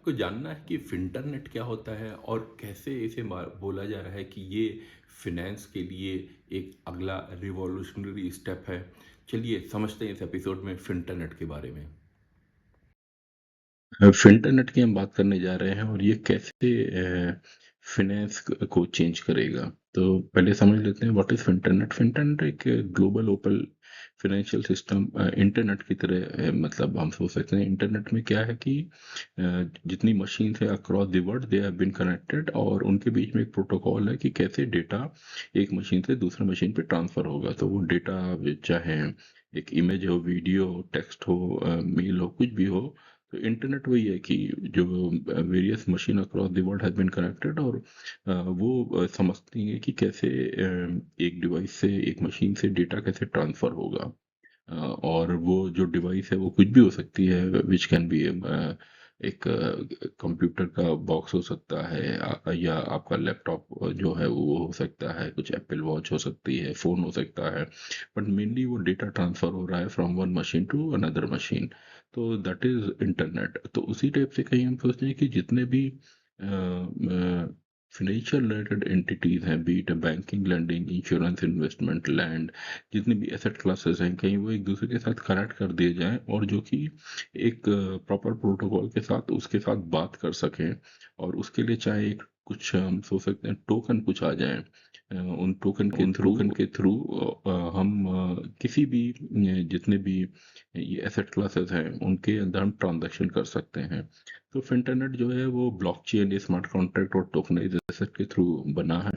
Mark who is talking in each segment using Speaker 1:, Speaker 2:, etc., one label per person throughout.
Speaker 1: आपको जानना है कि फ़िंटरनेट क्या होता है और कैसे इसे बोला जा रहा है कि ये फ़िनैंस के लिए एक अगला रिवॉल्यूशनरी स्टेप है। चलिए समझते हैं इस एपिसोड में फ़िंटरनेट के बारे में।
Speaker 2: फ़िल्टरनेट की हम बात करने जा रहे हैं और ये कैसे फ़ाइनेंस को चेंज करेगा। तो पहले समझ लेते हैं व्हाट इज़ फ़िल्टरनेट। फ़िल्टरनेट एक global open financial system internet की तरह है। मतलब हम सोच सकते हैं इंटरनेट में क्या है कि जितनी मशीन्स है across the world they have been connected और उनके बीच में एक प्रोटोकॉल है कि कैसे डेटा एक मशीन से दूसरे मशीन पे ट्रांसफ़र होगा। तो वो डेटा चाहे एक इमेज हो, वीडियो हो, टेक्स्ट हो, मेल हो, कुछ भी हो। तो इंटरनेट वही है कि जो various machine across the world have been connected और वो समझती हैं कि कैसे एक डिवाइस से एक मशीन से डेटा कैसे ट्रांसफ़र होगा। और वो जो डिवाइस है वो कुछ भी हो सकती है विच कैन बी एक कंप्यूटर का बॉक्स हो सकता है या आपका लैपटॉप जो है वो हो सकता है, कुछ एप्पल वॉच हो सकती है, फ़ोन हो सकता है। बट मेनली वो डेटा ट्रांसफ़र हो रहा है from one machine to another machine. तो दैट इज़ इंटरनेट। तो उसी टाइप से कहीं हम सोचते हैं कि जितने भी फाइनेंशियल रिलेटेड एंटिटीज़ हैं, B it banking, lending, insurance, investment, land, जितनी भी एसेट क्लासेस हैं कहीं वो एक दूसरे के साथ कनेक्ट कर दिए जाएं और जो कि एक प्रॉपर प्रोटोकॉल के साथ उसके साथ बात कर सकें। और उसके लिए चाहे एक कुछ हम सोच सकते हैं टोकन कुछ आ जाए, उन टोकन के थ्रू हम किसी भी जितने भी ये एसेट क्लासेस हैं उनके अंदर हम ट्रांजैक्शन कर सकते हैं। तो फिंटरनेट जो है वो ब्लॉकचेन, स्मार्ट कॉन्ट्रैक्ट और टोकनाइजेशन के थ्रू बना है।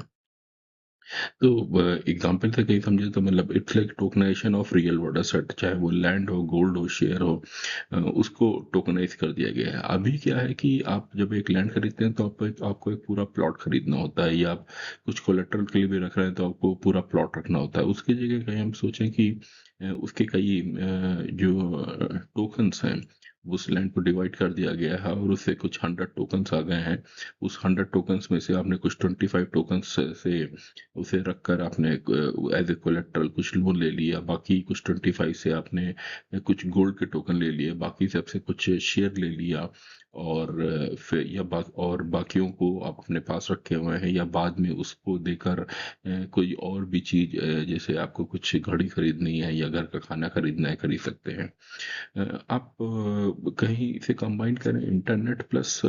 Speaker 2: तो एग्जाम्पल से कहीं समझे तो मतलब it's like tokenisation of real world asset, चाहे वो लैंड हो, गोल्ड हो, शेयर हो, उसको टोकनाइज कर दिया गया है। अभी क्या है कि आप जब एक लैंड खरीदते हैं तो आपको एक पूरा प्लॉट खरीदना होता है या आप कुछ कोलेट्रल के लिए भी रख रहे हैं तो आपको पूरा प्लॉट रखना होता है। उसकी जगह कहीं हम सोचें कि उसके कई जो टोकन्स हैं उस लैंड को डिवाइड कर दिया गया है और उससे कुछ 100 टोकन्स आ गए हैं। उस 100 टोकन्स में से आपने कुछ 25 टोकन्स से उसे रखकर आपने एज ए कोलेक्टर कुछ लोन ले लिया, बाकी कुछ 25 से आपने कुछ गोल्ड के टोकन ले लिए, बाकी सबसे कुछ शेयर ले लिया। और फिर और बाकियों को आप अपने पास रखे हुए हैं या बाद में उसको देकर कोई और भी चीज जैसे आपको कुछ घड़ी खरीदनी है या घर का खाना खरीदना है खरीद सकते हैं। आप कहीं से कंबाइन करें इंटरनेट प्लस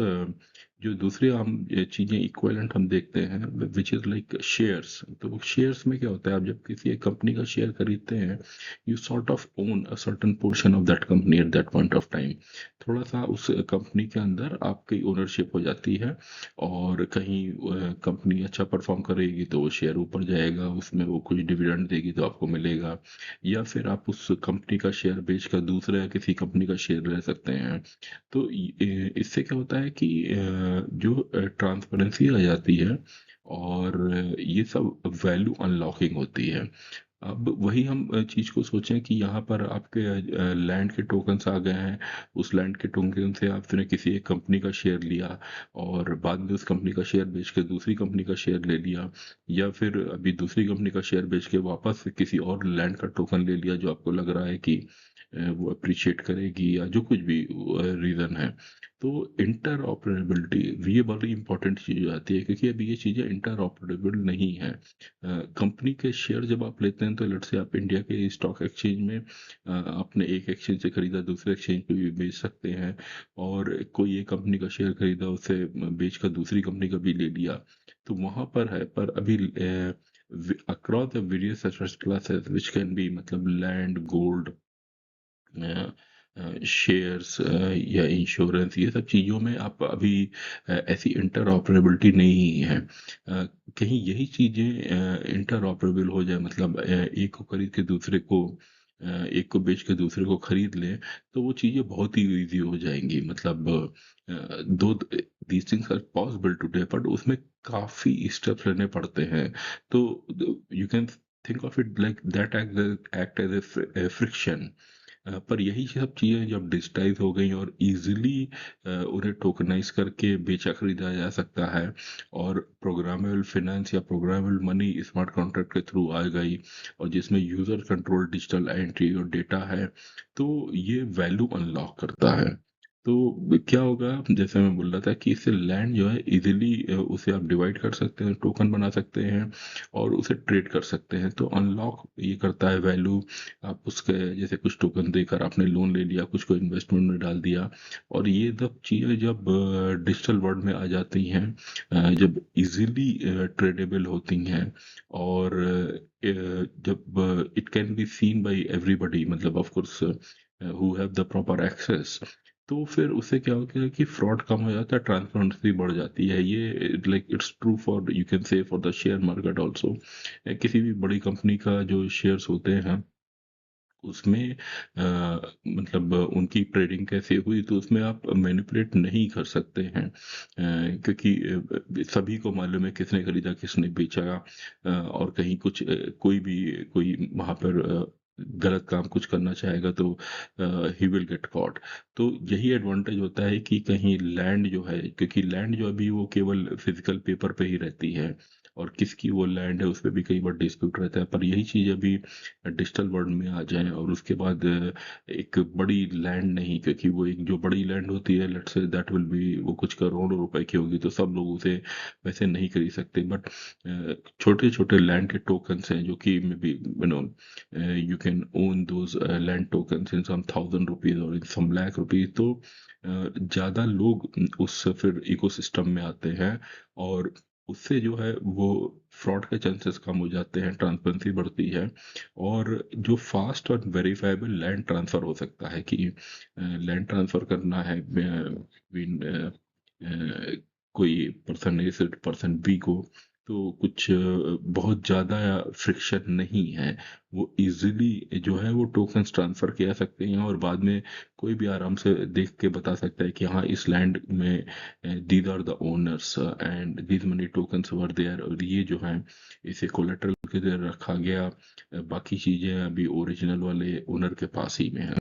Speaker 2: जो दूसरे हम ये चीज़ें इक्विवेलेंट हम देखते हैं विच इज़ लाइक शेयर्स। तो शेयर्स में क्या होता है, आप जब किसी एक कंपनी का शेयर खरीदते हैं you sort of own a certain portion of that company at that point of time. थोड़ा सा उस कंपनी के अंदर आपकी ओनरशिप हो जाती है और कहीं कंपनी अच्छा परफॉर्म करेगी तो वो शेयर ऊपर जाएगा, उसमें वो कुछ डिविडेंड देगी तो आपको मिलेगा। या फिर आप उस कंपनी का शेयर बेचकर दूसरे या किसी कंपनी का शेयर ले सकते हैं। तो इससे क्या होता है कि जो ट्रांसपेरेंसी आ जाती है और ये सब वैल्यू अनलॉकिंग होती है। अब वही हम चीज़ को सोचें कि यहाँ पर आपके लैंड के टोकन्स आ गए हैं। उस लैंड के टोकन से आपने किसी एक कंपनी का शेयर लिया और बाद में उस कंपनी का शेयर बेच के दूसरी कंपनी का शेयर ले लिया, या फिर अभी दूसरी कंपनी का शेयर बेच के वापस से किसी और लैंड का टोकन ले लिया जो आपको लग रहा है कि वो अप्रिशिएट करेगी या जो कुछ भी रीज़न है। तो इंटर ऑपरेबिलिटी ये बड़ी इंपॉर्टेंट चीज़ हो जाती है क्योंकि अभी ये चीज़ें इंटर ऑपरेबल नहीं है। कंपनी के शेयर जब आप लेते हैं तो लेट्स से आप इंडिया के स्टॉक एक्सचेंज में आपने एक एक्सचेंज से खरीदा दूसरे एक्सचेंज पे भी बेच सकते हैं। और कोई एक कंपनी का शेयर खरीदा उसे बेच कर दूसरी कंपनी का भी ले लिया। तो वहाँ पर है, पर अभी across the various asset classes which can be मतलब लैंड, गोल्ड, शेयर्स या इंश्योरेंस, ये सब चीज़ों में आप अभी ऐसी इंटर ऑपरेबिलिटी नहीं है। कहीं यही चीज़ें इंटर ऑपरेबल हो जाए, मतलब एक को खरीद के दूसरे को एक को बेच के दूसरे को खरीद लें तो वो चीज़ें बहुत ही ईजी हो जाएंगी। मतलब दो these things are possible today but उसमें काफ़ी स्टेप्स लेने पड़ते हैं। तो you can think of it like that act as a friction. पर यही सब चीज़ें जब डिजिटाइज हो गई और इजीली उन्हें टोकनाइज करके बेचा खरीदा जा सकता है और प्रोग्रामेबल फाइनेंस या प्रोग्रामेबल मनी स्मार्ट कॉन्ट्रैक्ट के थ्रू आ गई और जिसमें यूज़र कंट्रोल डिजिटल एंट्री और डेटा है, तो ये वैल्यू अनलॉक करता है। तो क्या होगा, जैसे मैं बोल रहा था कि इससे लैंड जो है इजीली उसे आप डिवाइड कर सकते हैं, टोकन बना सकते हैं और उसे ट्रेड कर सकते हैं। तो अनलॉक ये करता है वैल्यू। आप उसके जैसे कुछ टोकन देकर आपने लोन ले लिया, कुछ को इन्वेस्टमेंट में डाल दिया, और ये सब चीज़ें जब डिजिटल वर्ल्ड में आ जाती हैं, जब इजीली ट्रेडेबल होती हैं, और जब it can be seen by everybody, मतलब of course who have the proper access, तो फिर उससे क्या होता है कि फ्रॉड कम हो जाता है, ट्रांसपेरेंसी बढ़ जाती है। ये like it's true for, you can say, for the share market also. किसी भी बड़ी कंपनी का जो शेयर्स होते हैं उसमें मतलब उनकी ट्रेडिंग कैसे हुई, तो उसमें आप मैनिपुलेट नहीं कर सकते हैं, क्योंकि सभी को मालूम है किसने खरीदा किसने बेचा। और कहीं कुछ कोई वहां पर गलत काम कुछ करना चाहेगा तो ही विल गेट कॉट। तो यही एडवांटेज होता है कि कहीं लैंड जो है, क्योंकि लैंड जो अभी वो केवल फिजिकल पेपर पे ही रहती है, और किसकी वो लैंड है उस पर भी कई बार डिस्प्यूट रहता है। पर यही चीज़ अभी डिजिटल वर्ल्ड में आ जाएं, और उसके बाद एक बड़ी लैंड नहीं, क्योंकि वो एक जो बड़ी लैंड होती है, let's say that will be, वो कुछ करोड़ों रुपए की होगी, तो सब लोग उसे वैसे नहीं खरीद सकते। बट छोटे छोटे लैंड के टोकन्स हैं जो कि maybe you can own those land tokens in some thousand rupees और इन सम लाख रुपीज। तो ज़्यादा लोग उस फिर इकोसिस्टम में आते हैं, और उससे जो है वो फ्रॉड के चांसेस कम हो जाते हैं, ट्रांसपेरेंसी बढ़ती है, और जो फास्ट और वेरीफाइबल लैंड ट्रांसफ़र हो सकता है, कि लैंड ट्रांसफ़र करना है बिटवीन कोई पर्सन ए से पर्सन बी को, तो कुछ बहुत ज़्यादा फ्रिक्शन नहीं है। वो इजीली जो है वो टोकन्स ट्रांसफ़र किया सकते हैं, और बाद में कोई भी आराम से देख के बता सकता है कि हाँ, इस लैंड में these are the owners and these money tokens were there, और ये जो है इसे कोलेटरल के तरह रखा गया, बाकी चीजें अभी ओरिजिनल वाले ओनर के पास ही में है।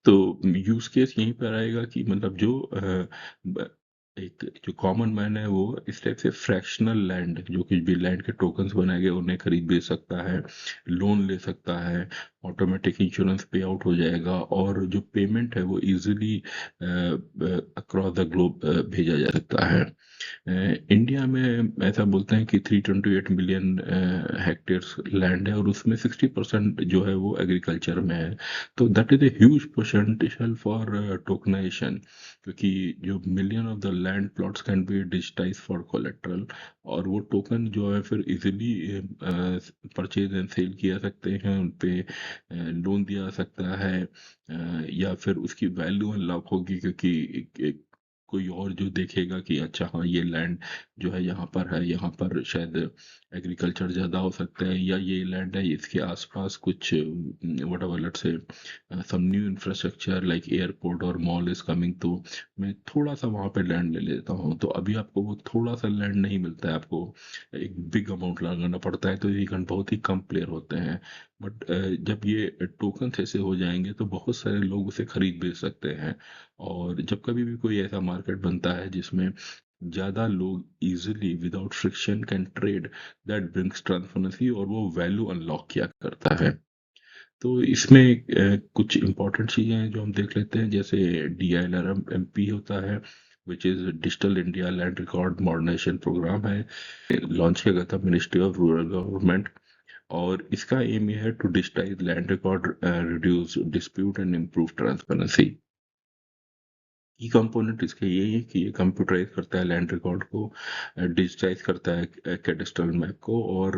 Speaker 2: तो यूज केस यहीं पर आएगा कि मतलब जो एक जो कॉमन मैन है वो इस टाइप से फ्रैक्शनल लैंड, जो कुछ भी लैंड के टोकन्स बनाए गए उन्हें खरीद बेच सकता है, लोन ले सकता है, ऑटोमेटिक इंश्योरेंस पे आउट हो जाएगा, और जो पेमेंट है वो इजीली अक्रॉस द ग्लोब भेजा जा सकता है। इंडिया में ऐसा बोलते हैं कि 328 मिलियन हेक्टेयर्स लैंड है, और उसमें 60% जो है वो एग्रीकल्चर में है। तो that is a huge potential for tokenisation, क्योंकि जो million of the land plots can be digitise for collateral, और वो टोकन जो है फिर इजीली परचेज एंड सेल किया सकते हैं, उन पे लोन दिया जा सकता है, या फिर उसकी वैल्यू अनलॉक होगी, क्योंकि कोई और जो देखेगा कि अच्छा हाँ, ये लैंड जो है यहाँ पर है, यहाँ पर शायद एग्रीकल्चर ज़्यादा हो सकता है, या ये लैंड है इसके आसपास कुछ what ever, let's say some new infrastructure like airport और मॉल इज कमिंग, तो मैं थोड़ा सा वहाँ पे लैंड ले लेता हूँ। तो अभी आपको वो थोड़ा सा लैंड नहीं मिलता है, आपको एक बिग अमाउंट लगाना पड़ता है, तो ये बहुत ही कम प्लेयर होते हैं। बट जब ये टोकन ऐसे हो जाएंगे तो बहुत सारे लोग उसे खरीद बेच सकते हैं, और जब कभी भी कोई ऐसा मार्केट बनता है जिसमें ज़्यादा लोग easily without friction can trade, that brings transparency, और वो वैल्यू अनलॉक किया करता है। तो इसमें कुछ इंपॉर्टेंट चीज़ें हैं जो हम देख लेते हैं, जैसे DILRMP होता है, which is digital India land record modernisation programme है, लॉन्च किया गया था मिनिस्ट्री ऑफ रूरल गवर्नमेंट, और इसका एम ये है to digitise land record, reduce dispute and improve transparency. Key component इसके यही है कि ये कंप्यूटराइज करता है लैंड रिकॉर्ड को, डिजिटाइज करता है कैडेस्ट्रल मैप को, और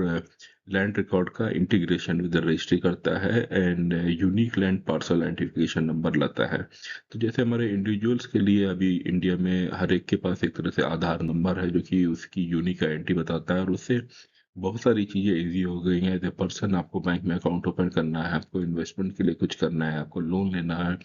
Speaker 2: लैंड रिकॉर्ड का इंटीग्रेशन विद रजिस्ट्री करता है, and unique land parcel identification number लाता है। तो जैसे हमारे इंडिविजुअल्स के लिए अभी इंडिया में हर एक के पास एक तरह से आधार नंबर है, जो कि उसकी यूनिक आइडेंटिटी बताता है, और उससे बहुत सारी चीज़ें इजी हो गई हैं। एज ए पर्सन आपको बैंक में अकाउंट ओपन करना है, आपको इन्वेस्टमेंट के लिए कुछ करना है, आपको लोन लेना है,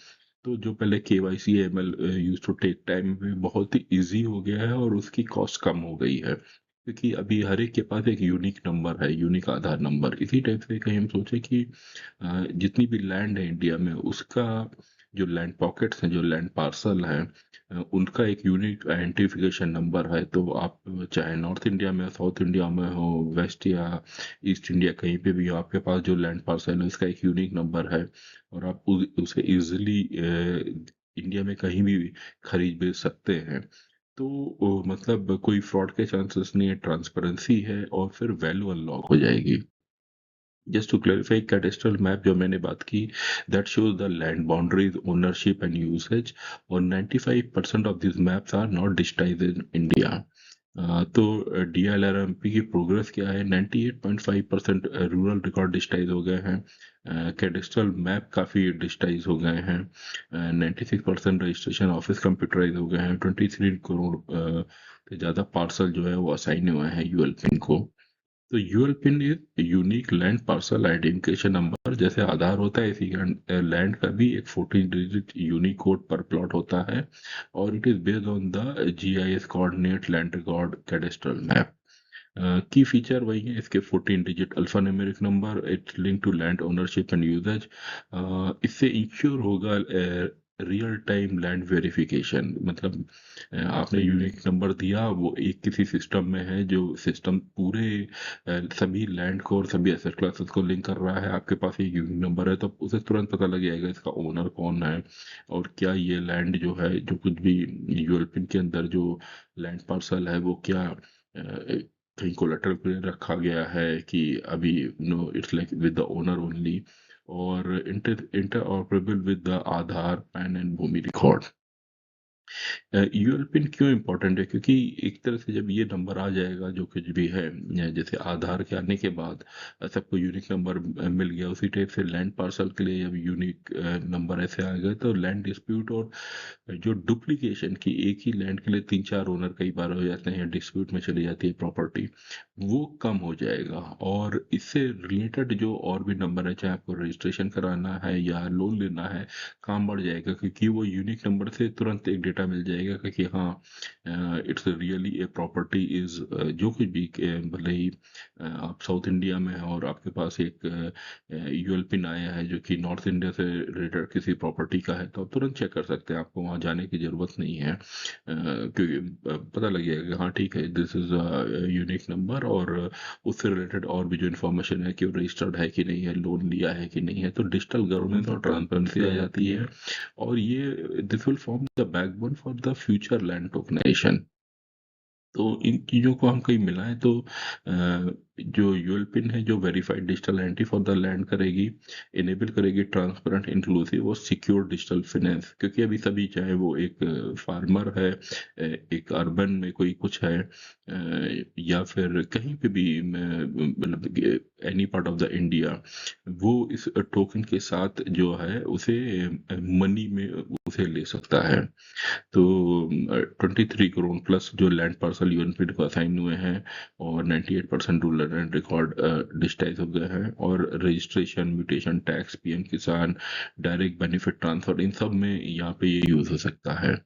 Speaker 2: तो जो पहले KYC AML use to take time, भी बहुत ही इजी हो गया है, और उसकी कॉस्ट कम हो गई है, क्योंकि अभी हर एक के पास एक यूनिक नंबर है, यूनिक आधार नंबर। इसी टाइप से कहीं हम सोचे कि जितनी भी लैंड है इंडिया में, उसका जो लैंड पॉकेट्स हैं, जो लैंड पार्सल हैं, उनका एक यूनिक आइडेंटिफिकेशन नंबर है। तो आप चाहे नॉर्थ इंडिया में, साउथ इंडिया में हो, वेस्ट या ईस्ट इंडिया, कहीं पे भी हो, आपके पास जो लैंड पार्सल है उसका एक यूनिक नंबर है, और आप उसे इजीली इंडिया में कहीं भी खरीद बेच सकते हैं। तो मतलब कोई फ्रॉड के चांसेस नहीं है, ट्रांसपेरेंसी है और फिर वैल्यू अनलॉक हो जाएगी। Just to clarify, cadastral map जो मैंने बात की, that shows the land boundaries, ownership and usage, और 95% of this maps are not digitised in India. तो डीएलआरएमपी की प्रोग्रेस क्या है? 98.5% रूरल रिकॉर्ड डिजिटाइज हो गए हैं। कैडेस्ट्रल मैप काफ़ी डिजिटाइज हो गए हैं। 96% रजिस्ट्रेशन ऑफिस कंप्यूटराइज हो गए हैं। 23 करोड़ से ज़्यादा पार्सल जो है वो असाइन हुए हैं यूएल पिन को। तो UL PIN is unique land parcel identification number. जैसे आधार होता है, इसी लैंड का भी एक 14 डिजिट यूनिक कोड पर प्लॉट होता है, और it is based on the GIS coordinate land record cadastral map. Key feature वही है इसके, 14 digit alphanumeric number, it's link to land ownership and usage. इससे इंश्योर होगा रियल टाइम लैंड वेरिफिकेशन। मतलब आपने यूनिक नंबर दिया, वो एक किसी सिस्टम में है, जो सिस्टम पूरे सभी लैंड को और सभी एसेट क्लासेस को लिंक कर रहा है। आपके पास एक यूनिक नंबर है तो उसे तुरंत पता लग जाएगा इसका ओनर कौन है, और क्या ये लैंड जो है, जो कुछ भी यूरोपियन के अंदर जो लैंड पार्सल है, वो क्या कहीं कोलेटरल पे रखा गया है कि अभी no, it's like with the owner only, और inter with the Aadhaar, PAN and Bhumi record. ULPIN क्यों इम्पोर्टेंट है? क्योंकि एक तरह से जब ये नंबर आ जाएगा, जो कुछ भी है, जैसे आधार के आने के बाद सबको यूनिक नंबर मिल गया, उसी टाइप से लैंड पार्सल के लिए जब यूनिक नंबर ऐसे आ गए, तो लैंड डिस्प्यूट और जो डुप्लीकेशन की, एक ही लैंड के लिए तीन चार ओनर कई बार हो जाते हैं, डिस्प्यूट में चली जाती है प्रॉपर्टी, वो कम हो जाएगा। और इससे रिलेटेड जो और भी नंबर है, चाहे आपको रजिस्ट्रेशन कराना है या लोन लेना है, काम बढ़ जाएगा, क्योंकि वो यूनिक नंबर से तुरंत एक डेटा मिल जाएगा कि हाँ, it's really a property is, जो कुछ भी भले ही आप साउथ इंडिया में हैं और आपके पास एक यूएल पिन आया है जो कि नॉर्थ इंडिया से रिलेटेड किसी प्रॉपर्टी का है, तो आप तुरंत चेक कर सकते हैं, आपको वहाँ जाने की ज़रूरत नहीं है। क्योंकि पता लग जाएगा कि हाँ ठीक है, दिस इज़ यूनिक नंबर, और उससे रिलेटेड और भी जो इन्फॉर्मेशन है कि वो रजिस्टर्ड है कि नहीं है, लोन लिया है कि नहीं है, तो डिजिटल गवर्नेंस और ट्रांसपेरेंसी आ जाती है। और ये this will form the backbone for the future land tokenisation. तो इन चीज़ों को हम कहीं मिलाएं तो जो यूएल पिन है, जो verified digital entry for the land करेगी, इनेबल करेगी ट्रांसपेरेंट, इंक्लूसिव और सिक्योर डिजिटल फाइनेंस। क्योंकि अभी सभी, चाहे वो एक फार्मर है, एक अर्बन में कोई कुछ है, या फिर कहीं पे भी, मतलब any part of the India, वो इस टोकन के साथ जो है उसे मनी में उसे ले सकता है। तो 23 करोड़ प्लस जो लैंड पार्सल यूएनपीड को असाइन हुए हैं, और 98% रूरल लैंड रिकॉर्ड डिजिटाइज हो गए हैं, और रजिस्ट्रेशन, म्यूटेशन, टैक्स, पीएम किसान, डायरेक्ट बेनिफिट ट्रांसफर, इन सब में यहाँ पे ये यूज हो सकता है।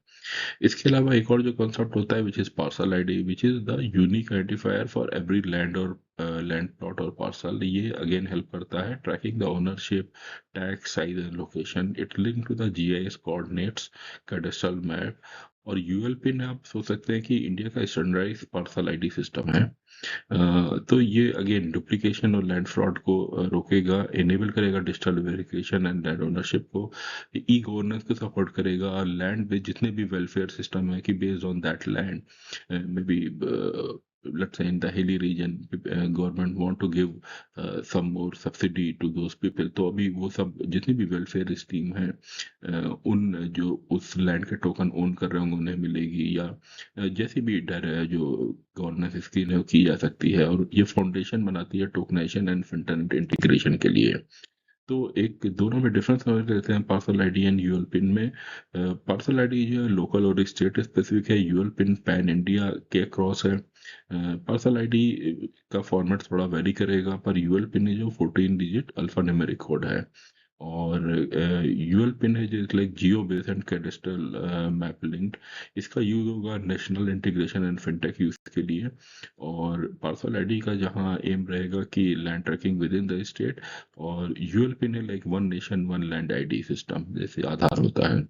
Speaker 2: इसके अलावा एक और जो कॉन्सेप्ट होता है, which is parcel ID, which is the unique identifier for every land और लैंड प्लॉट और पार्सल। ये अगेन हेल्प करता है tracking the ownership, tax, size and location. It link to the GIS coordinates, cadastral map. और UL PIN आप सोच सकते हैं कि इंडिया का स्टैंडर्डाइज पार्सल आईडी सिस्टम है। तो ये अगेन डुप्लीकेशन और लैंड फ्रॉड को रोकेगा, इनेबल करेगा digital verification and land ownership को, ई गवर्नेंस को सपोर्ट करेगा, लैंड पे जितने भी वेलफेयर सिस्टम है कि based on that land, may be let's say in the hilly region, government want to give some more subsidy to those people, तो अभी वो सब जितनी भी वेलफेयर स्कीम है, उन जो उस लैंड के टोकन ओन कर रहे होंगे उन्हें मिलेगी, या जैसी भी डर है जो गवर्नेंस स्कीम है वो की जा सकती है। और ये फाउंडेशन बनाती है टोकनाइजेशन एंड इंटरनेट इंटीग्रेशन के लिए। तो एक दोनों में डिफरेंस समझ लेते हैं, parcel ID and UL PIN में। पार्सल आईडी जो है लोकल और स्टेट स्पेसिफिक है, यूएल पिन पैन इंडिया के क्रॉस है। पार्सल आईडी का फॉर्मेट थोड़ा वेरी करेगा, पर यूएल पिन है जो 14 डिजिट अल्फा न्यूमेरिक कोड है। और यूएल पिन है जो like Jio base and cadastral map linked, इसका यूज होगा national integration and fintech use के लिए। और पार्सल आईडी का जहाँ एम रहेगा कि land tracking within the state, और यूएल पिन है like one nation one land ID system, जैसे आधार होता है।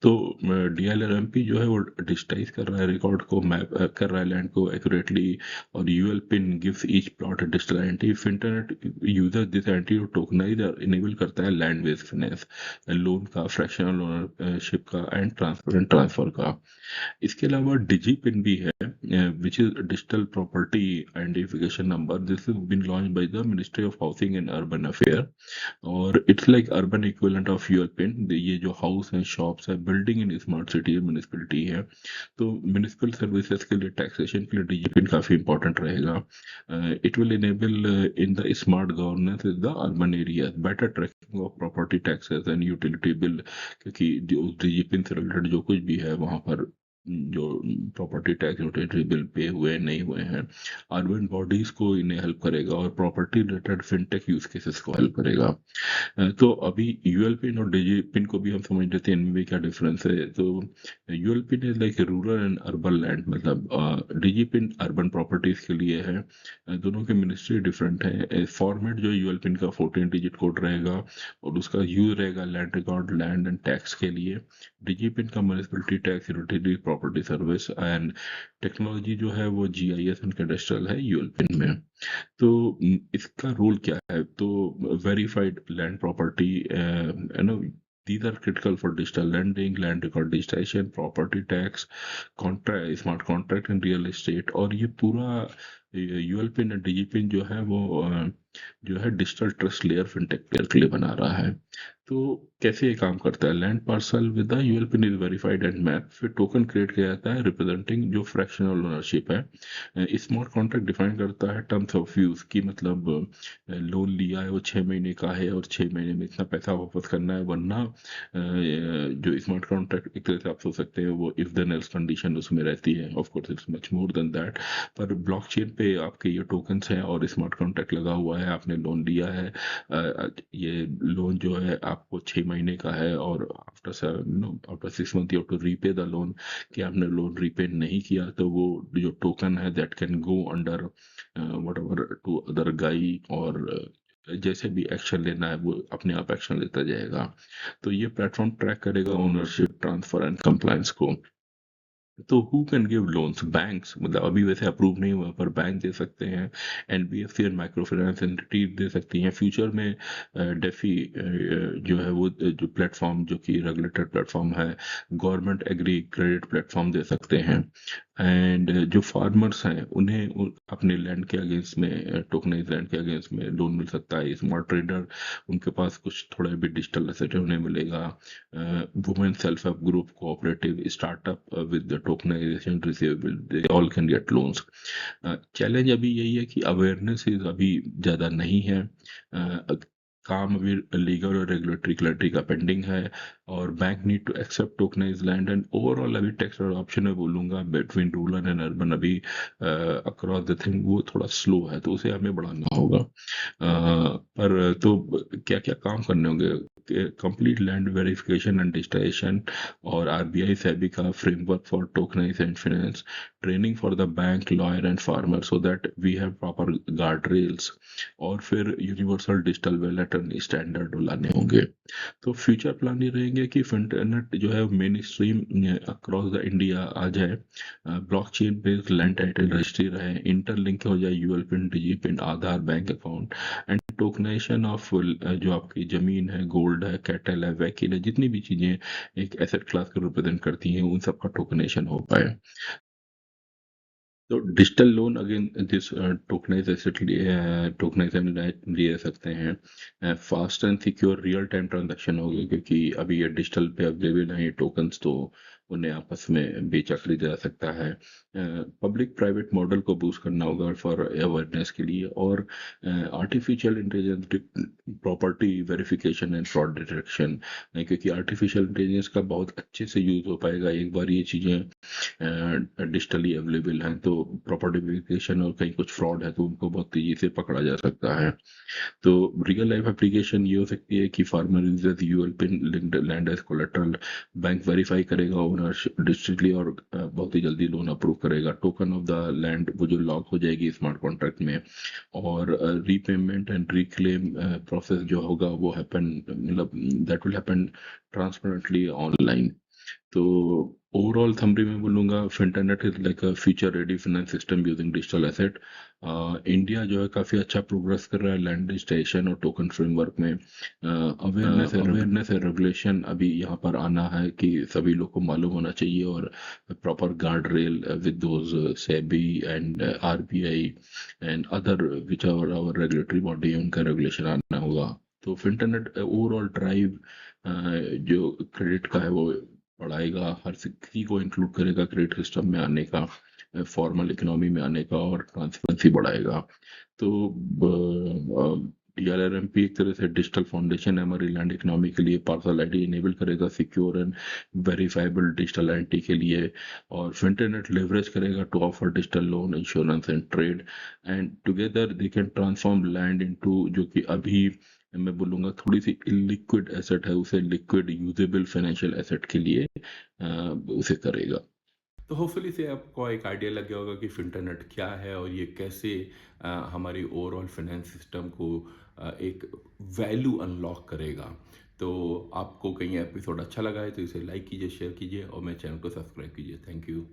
Speaker 2: तो डीएलआरएमपी जो है वो डिजिटाइज कर रहा है रिकॉर्ड को, मैप कर रहा है लैंड को एक्यूरेटली, और UL pin gives each plot a digital identity. If internet user this identity को टोकनाइज और इनेबल करता है लैंड बेस्ड फाइनेंस, लोन का, फ्रैक्शनल ओनरशिप का एंड ट्रांसपेरेंट ट्रांसफर का। इसके अलावा डिजी पिन भी है, which is digital property identification number. This is been launch by the ministry of housing and urban affair, और it's like urban equivalent of ULPIN. ये जो house है, shops है, building in smart city municipality है, तो municipal services के लिए, taxation के लिए डिजी पिन काफ़ी इंपॉर्टेंट रहेगा। It will enable in the smart governance in the urban area, better tracking of property taxes and utility bill, क्योंकि जो डिजी पिन से रिलेटेड जो कुछ भी है वहाँ पर जो property tax utility bill pay हुए नहीं हुए हैं, अर्बन बॉडीज को इन्हें हेल्प करेगा, और property related fintech use cases को हेल्प करेगा। तो अभी यूएल पिन और डिजी पिन को भी हम समझ लेते हैं, इनमें भी क्या डिफरेंस है। तो UL PIN is like rural and urban land, मतलब डिजी पिन अर्बन प्रॉपर्टीज के लिए है। दोनों के मिनिस्ट्री डिफरेंट है। फॉर्मेट जो यूएल पिन का 14 डिजिट कोड रहेगा, और उसका यूज रहेगा land record, land and tax के लिए। डिजी पिन का municipality tax, utility, property service and technology जो है वो जीआईएस एंड कैडेस्ट्रल है यूएल पिन में। तो इसका रोल क्या है, तो verified land property, you know, these are critical for digital lending, land record digitization, property tax, contract, smart contract and real estate. और ये पूरा यूएल पिन और डिजी पिन जो है वो जो है digital trust layer fintech player के लिए बना रहा है। तो कैसे ये काम करता है, land parcel with the UL PIN is verified and map, फिर टोकन क्रिएट किया जाता है रिप्रेजेंटिंग जो फ्रैक्शनल ओनरशिप है। स्मार्ट कॉन्ट्रैक्ट डिफाइन करता है टर्म्स ऑफ यूज की, मतलब लोन लिया है वो 6 महीने का है, और 6 महीने में इतना पैसा वापस करना है, वरना जो स्मार्ट कॉन्ट्रैक्ट एक तरह से आप सोच सकते हैं वो इफ देन एल्स कंडीशन उसमें रहती है। Of course it's much more than that, पर ब्लॉकचेन पे आपके ये टोकन्स हैं और स्मार्ट कॉन्ट्रैक्ट लगा हुआ है, आपने लोन लिया है, ये लोन जो है आपको 6 महीने का है, और after 6 month you have to repay the loan, कि आपने लोन रीपे नहीं किया तो वो जो टोकन है that can go under whatever to other guy, और जैसे भी एक्शन लेना है वो अपने आप एक्शन लेता जाएगा। तो ये प्लेटफॉर्म ट्रैक करेगा ओनरशिप, ट्रांसफर एंड कंप्लायंस को। तो who can give loans, banks, मतलब अभी वैसे अप्रूव नहीं हुआ पर बैंक दे सकते हैं, NBFC and micro finance entity दे सकती हैं। फ्यूचर में डेफी जो है वो जो प्लेटफॉर्म जो कि रेगुलेटेड प्लेटफॉर्म है, गवर्नमेंट एग्री क्रेडिट प्लेटफॉर्म दे सकते हैं। एंड जो फार्मर्स हैं उन्हें अपने लैंड के अगेंस्ट में, टोकनाइज लैंड के अगेंस्ट में लोन मिल सकता है। स्मॉल ट्रेडर, उनके पास कुछ थोड़ा भी डिजिटल एसेट उन्हें मिलेगा। Women self help group, cooperative, startup with the tokenisation receivable, they all can get loans. Challenge अभी यही है कि अवेयरनेस इज अभी ज़्यादा नहीं है। काम अभी लीगल और रेगुलेटरी क्लैरिटी का पेंडिंग है, और bank need to accept tokenise land and overall अभी टैक्स ऑप्शन में बोलूँगा बिटवीन रूरल एंड अर्बन अभी अक्रॉस द थिंग वो थोड़ा स्लो है, तो उसे हमें बढ़ाना होगा। पर तो क्या क्या काम करने होंगे, complete land verification and digitisation, और आरबीआई सेबी का framework for tokenisation finance, training for the bank, lawyer and farmer so that we have proper guard rails, और फिर universal digital wallet and standard लाने होंगे। तो फ्यूचर प्लान ये रहेंगे कि इंटरनेट जो है main stream across the India आ जाए, blockchain based land title registry रहे, इंटरलिंक हो जाए ULPIN, DigiPIN, Aadhaar, bank account and tokenization of जो आपकी जमीन है, गोल्ड है, कैटल है, वैकिल है, जितनी भी चीजें एक एसेट क्लास को रिप्रेजेंट करती हैं उन सबका टोकनाइजेशन हो पाए। तो digital loan again this tokenise asset tokenisation ले सकते हैं। Fast and secure real time transaction हो गए, क्योंकि अभी ये डिजिटल पे अवेलेबल हैं ये टोकन्स, तो उन्हें आपस में बेचा खरीदा जा सकता है। पब्लिक प्राइवेट मॉडल को बूस्ट करना होगा फॉर अवेयरनेस के लिए, और artificial intelligence property verification and fraud detection, क्योंकि आर्टिफिशियल इंटेलिजेंस का बहुत अच्छे से यूज हो पाएगा एक बार ये चीज़ें डिजिटली अवेलेबल हैं, तो प्रॉपर्टी वेरिफिकेशन और कहीं कुछ फ्रॉड है तो उनको बहुत तेजी से पकड़ा जा सकता है। तो रियल लाइफ एप्लीकेशन ये हो सकती है कि farmer uses UL PIN linked land as collateral, bank verify करेगा ओनरशिप डिजिटली, और बहुत ही जल्दी लोन अप्रूव करेगा। टोकन ऑफ द लैंड वो जो लॉक हो जाएगी स्मार्ट कॉन्ट्रैक्ट में, और रीपेमेंट एंड रिक्लेम प्रोसेस जो होगा वो हैपन, मतलब that will happen transparently online. तो ओवरऑल थंबरी में बोलूँगा Finternet is like a future ready finance system using digital asset. India जो है काफ़ी अच्छा प्रोग्रेस कर रहा है लैंड रजिस्ट्रेशन और टोकन फ्रेमवर्क में। अवेयरनेस है रेगुलेशन अभी यहाँ पर आना है कि सभी लोग को मालूम होना चाहिए, और proper guard rail with those SEBI and RBI and other which our our regulatory body, उनका रेगुलेशन आना होगा। तो फिंटरनेट ओवरऑल ड्राइव जो क्रेडिट का है वो बढ़ाएगा, हर किसी को इंक्लूड करेगा क्रेडिट सिस्टम में आने का, फॉर्मल इकोनॉमी में आने का, और ट्रांसपेरेंसी बढ़ाएगा। तो डीआरआरएमपी एक तरह से डिजिटल फाउंडेशन है हमारी लैंड इकोनॉमी के लिए। पार्सल आईडी इनेबल करेगा secure and verifiable digital identity के लिए, और फिंटरनेट लेवरेज करेगा to offer digital loan, insurance and trade, and together they can transform land into, जो कि अभी मैं बोलूँगा थोड़ी सी इलिक्विड एसेट है, उसे लिक्विड यूजेबल फाइनेंशियल एसेट के लिए उसे करेगा।
Speaker 1: तो होपफुली से आपको एक आइडिया लग गया होगा कि फिंटरनेट क्या है और ये कैसे हमारी ओवरऑल फाइनेंस सिस्टम को एक वैल्यू अनलॉक करेगा। तो आपको कहीं एपिसोड अच्छा लगा है तो इसे लाइक कीजिए, शेयर कीजिए और मेरे चैनल को सब्सक्राइब कीजिए। Thank you.